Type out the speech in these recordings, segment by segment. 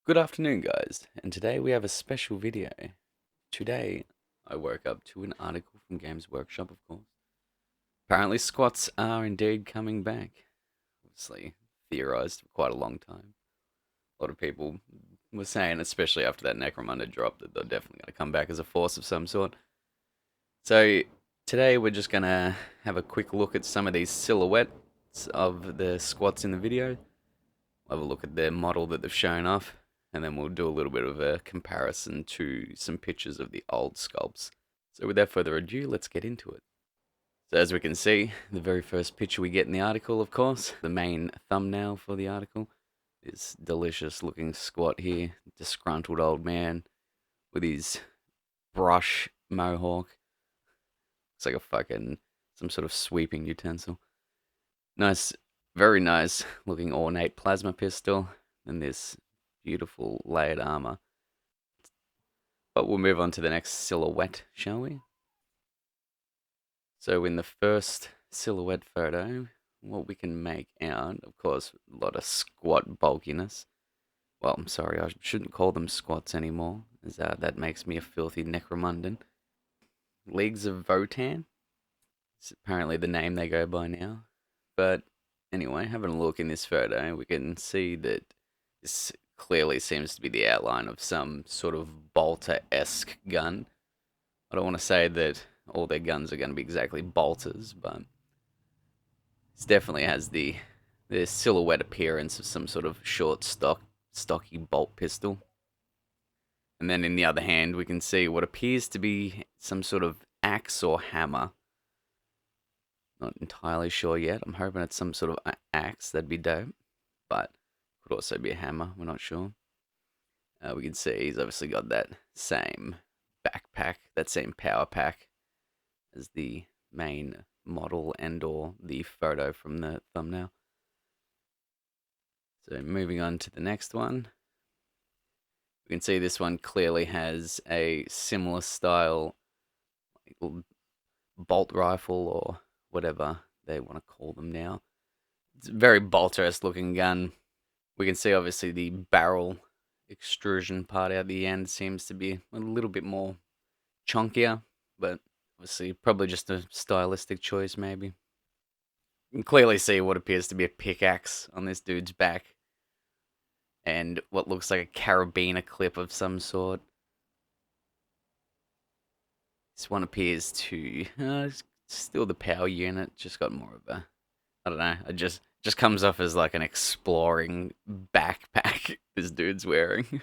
Good afternoon, guys, and today we have a special video. Today, I woke up to an article from Games Workshop, of course. Apparently, squats are indeed coming back. Obviously, theorized for quite a long time. A lot of people were saying, especially after that Necromunda drop, that they're definitely going to come back as a force of some sort. So, today we're just going to have a quick look at some of these silhouettes of the squats in the video. We'll have a look at their model that they've shown off, and then we'll do a little bit of a comparison to some pictures of the old sculpts. So without further ado, let's get into it. So as we can see, the very first picture we get in the article, of course, the main thumbnail for the article, this delicious looking squat here, disgruntled old man with his brush mohawk. Looks like a fucking, some sort of sweeping utensil. Nice, very nice looking ornate plasma pistol, and this beautiful layered armor. But we'll move on to the next silhouette, shall we? So in the first silhouette photo, what we can make out, of course, a lot of squat bulkiness. Well, I'm sorry, I shouldn't call them squats anymore, as that makes me a filthy necromundan. Leagues of Votann? It's apparently the name they go by now. But anyway, having a look in this photo, we can see that this clearly seems to be the outline of some sort of bolter-esque gun. I don't want to say that all their guns are going to be exactly bolters, but it definitely has the silhouette appearance of some sort of stocky bolt pistol. And then in the other hand, we can see what appears to be some sort of axe or hammer. Not entirely sure yet. I'm hoping it's some sort of axe. That'd be dope. But could also be a hammer. We're not sure. We can see he's obviously got that same backpack, that same power pack as the main model and or the photo from the thumbnail. So moving on to the next one. We can see this one clearly has a similar style bolt rifle or whatever they want to call them now. It's a very bolterous looking gun. We can see obviously the barrel extrusion part out the end seems to be a little bit more chunkier, but obviously probably just a stylistic choice maybe. You can clearly see what appears to be a pickaxe on this dude's back and what looks like a carabiner clip of some sort. This one appears to still the power unit, just got more of a, I don't know, it just comes off as like an exploring backpack this dude's wearing.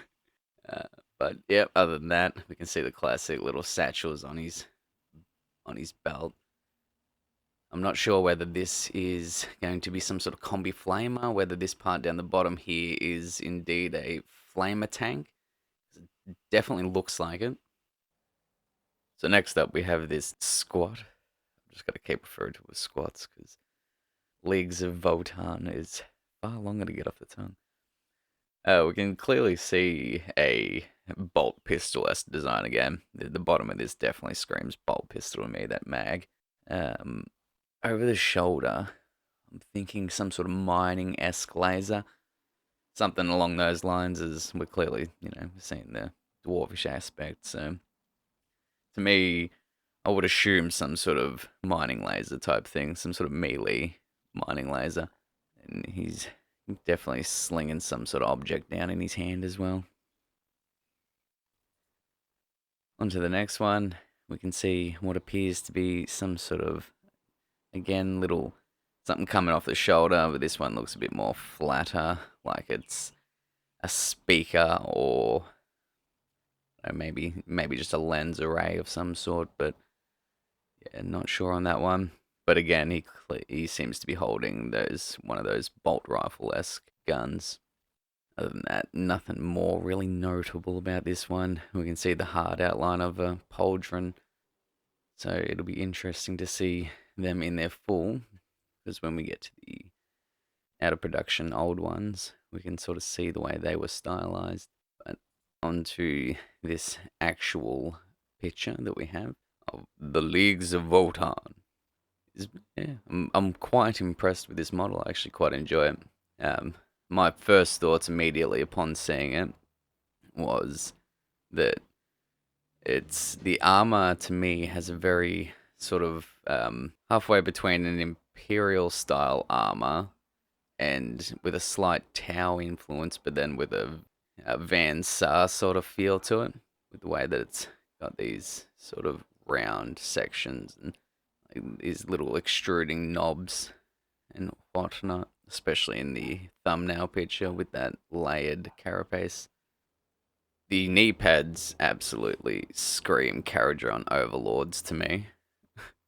Uh, but yeah, other than that, we can see the classic little satchels on his belt. I'm not sure whether this is going to be some sort of combi flamer, whether this part down the bottom here is indeed a flamer tank. It definitely looks like it. So next up we have this squat. I'm just got to keep referring to it as squats because Leagues of Votann is far longer to get off the tongue. We can clearly see a bolt pistol as design again. The bottom of this definitely screams bolt pistol to me, that mag. Over the shoulder, I'm thinking some sort of mining-esque laser. Something along those lines, as we're clearly, seeing the dwarfish aspect. So, to me, I would assume some sort of mining laser type thing, some sort of melee mining laser. And he's definitely slinging some sort of object down in his hand as well. On to the next one, we can see what appears to be some sort of, again, little something coming off the shoulder, but this one looks a bit more flatter, like it's a speaker or maybe just a lens array of some sort, but yeah, not sure on that one. But again, he seems to be holding one of those bolt rifle-esque guns. Other than that, nothing more really notable about this one. We can see the hard outline of a pauldron, so it'll be interesting to see them in their full, because when we get to the out of production old ones, we can sort of see the way they were stylized. But onto this actual picture that we have of the Leagues of Votann. Yeah, I'm quite impressed with this model. I actually quite enjoy it. My first thoughts immediately upon seeing it was that it's the armor to me has a very sort of halfway between an imperial style armor and with a slight Tau influence, but then with a Van Sar sort of feel to it, with the way that it's got these sort of round sections and like, these little extruding knobs and whatnot, especially in the thumbnail picture with that layered carapace. The knee pads absolutely scream Caradron overlords to me.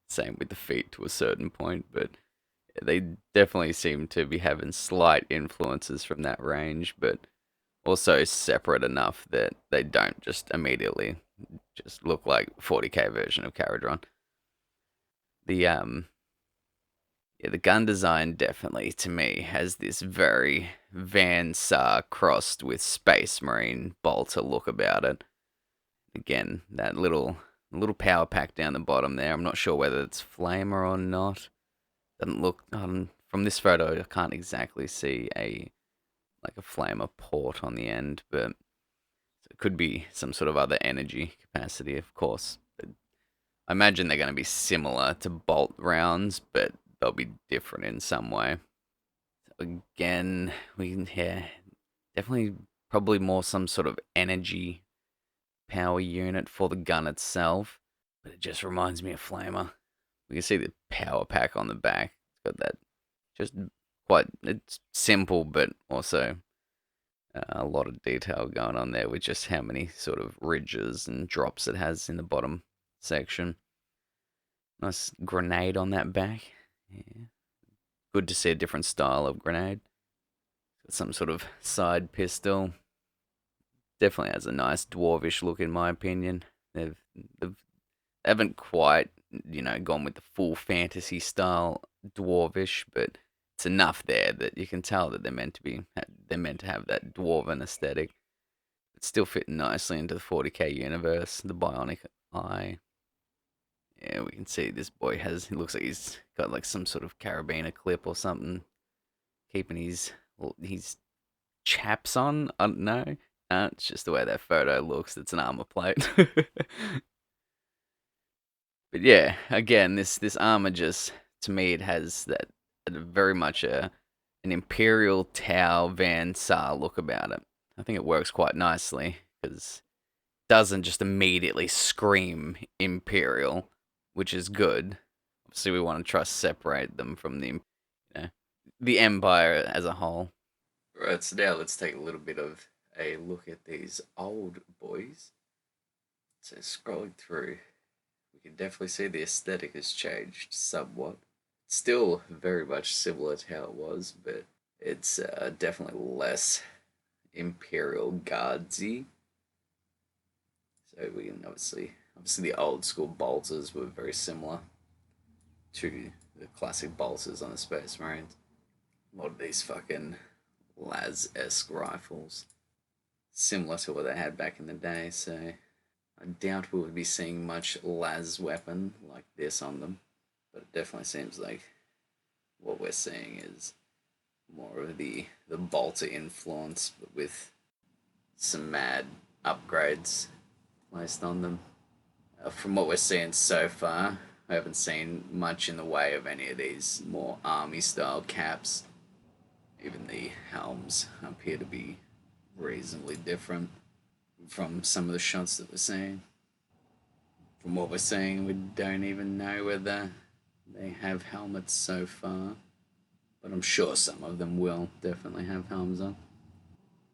Same with the feet to a certain point, but they definitely seem to be having slight influences from that range, but also separate enough that they don't just immediately just look like 40k version of Caradron. The yeah, the gun design definitely to me has this very Van Sar crossed with Space Marine bolter look about it. Again, that little power pack down the bottom there. I'm not sure whether it's flamer or not. Doesn't look from this photo. I can't exactly see a like a flamer port on the end, but it could be some sort of other energy capacity, of course. But I imagine they're going to be similar to bolt rounds, but they'll be different in some way. So again, we can hear definitely probably more some sort of energy power unit for the gun itself, but it just reminds me of Flamer. We can see the power pack on the back. It's got that just quite it's simple, but also a lot of detail going on there with just how many sort of ridges and drops it has in the bottom section. Nice grenade on that back. Yeah. Good to see a different style of grenade. Got some sort of side pistol. Definitely has a nice dwarvish look in my opinion. They've haven't quite, gone with the full fantasy style dwarvish, but it's enough there that you can tell that they're meant to have that dwarven aesthetic. It's still fitting nicely into the 40k universe. The bionic eye. Yeah, we can see this boy it looks like he's got like some sort of carabiner clip or something, keeping his chaps on. I don't know. It's just the way that photo looks. It's an armor plate. But yeah, again, this armor just to me it has that very much an Imperial Tau Van Sar look about it. I think it works quite nicely because it doesn't just immediately scream Imperial, which is good. Obviously, we want to try to separate them from the Empire as a whole. Right, so now let's take a little bit of a look at these old boys. So scrolling through, we can definitely see the aesthetic has changed somewhat. Still very much similar to how it was, but it's definitely less Imperial Guardsy. So we can obviously the old school bolters were very similar to the classic bolters on the Space Marines. A lot of these fucking Las-esque rifles, similar to what they had back in the day. So I doubt we would be seeing much las weapon like this on them, but it definitely seems like what we're seeing is more of the bolter influence, but with some mad upgrades placed on them. From what we're seeing so far, I haven't seen much in the way of any of these more army style caps. Even the helms appear to be reasonably different from some of the shots that we're seeing. From what we're seeing, we don't even know whether they have helmets so far, but I'm sure some of them will definitely have helms on.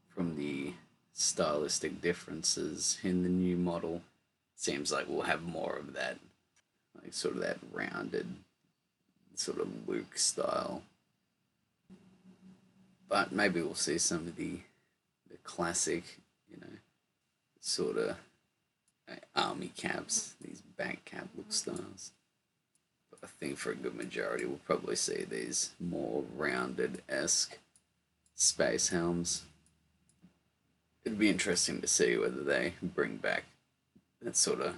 From the stylistic differences in the new model, seems like we'll have more of that, like sort of that rounded, sort of Luke style. But maybe we'll see some of the classic, sort of army caps, these back cap look styles. But I think for a good majority, we'll probably see these more rounded-esque space helms. It'd be interesting to see whether they bring back that sort of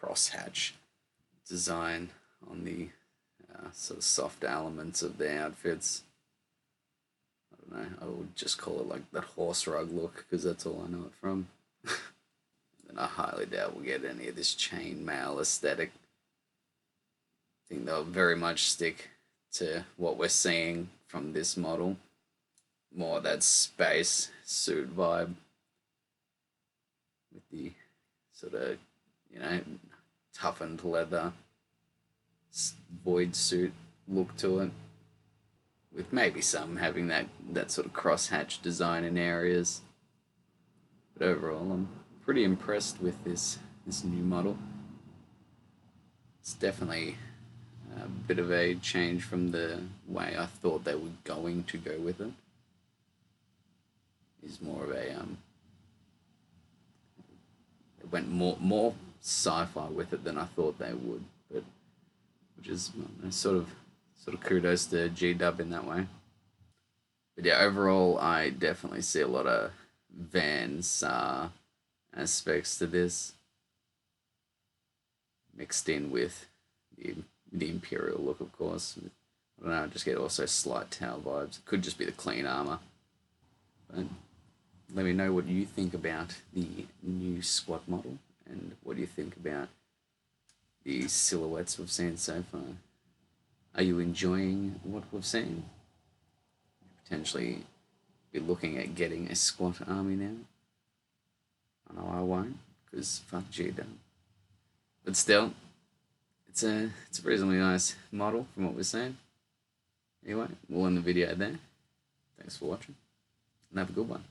crosshatch design on the sort of soft elements of their outfits. I don't know, I would just call it like that horse rug look because that's all I know it from. And I highly doubt we'll get any of this chainmail aesthetic. I think they'll very much stick to what we're seeing from this model. More that space suit vibe with the sort of, toughened leather void suit look to it, with maybe some having that sort of crosshatch design in areas. But overall, I'm pretty impressed with this new model. It's definitely a bit of a change from the way I thought they were going to go with it. It's more of a it went more sci-fi with it than I thought they would, but which is sort of kudos to G Dub in that way. But yeah, overall, I definitely see a lot of Van Sar aspects to this, mixed in with the the Imperial look, of course. I don't know, I just get also slight Tau vibes. It could just be the clean armor. But let me know what you think about the new squat model, and what do you think about the silhouettes we've seen so far. Are you enjoying what we've seen? Potentially be looking at getting a squat army now. I know I won't, because fuck G-Dub. But still, it's a reasonably nice model from what we're seeing. Anyway, we'll end the video there. Thanks for watching, and have a good one.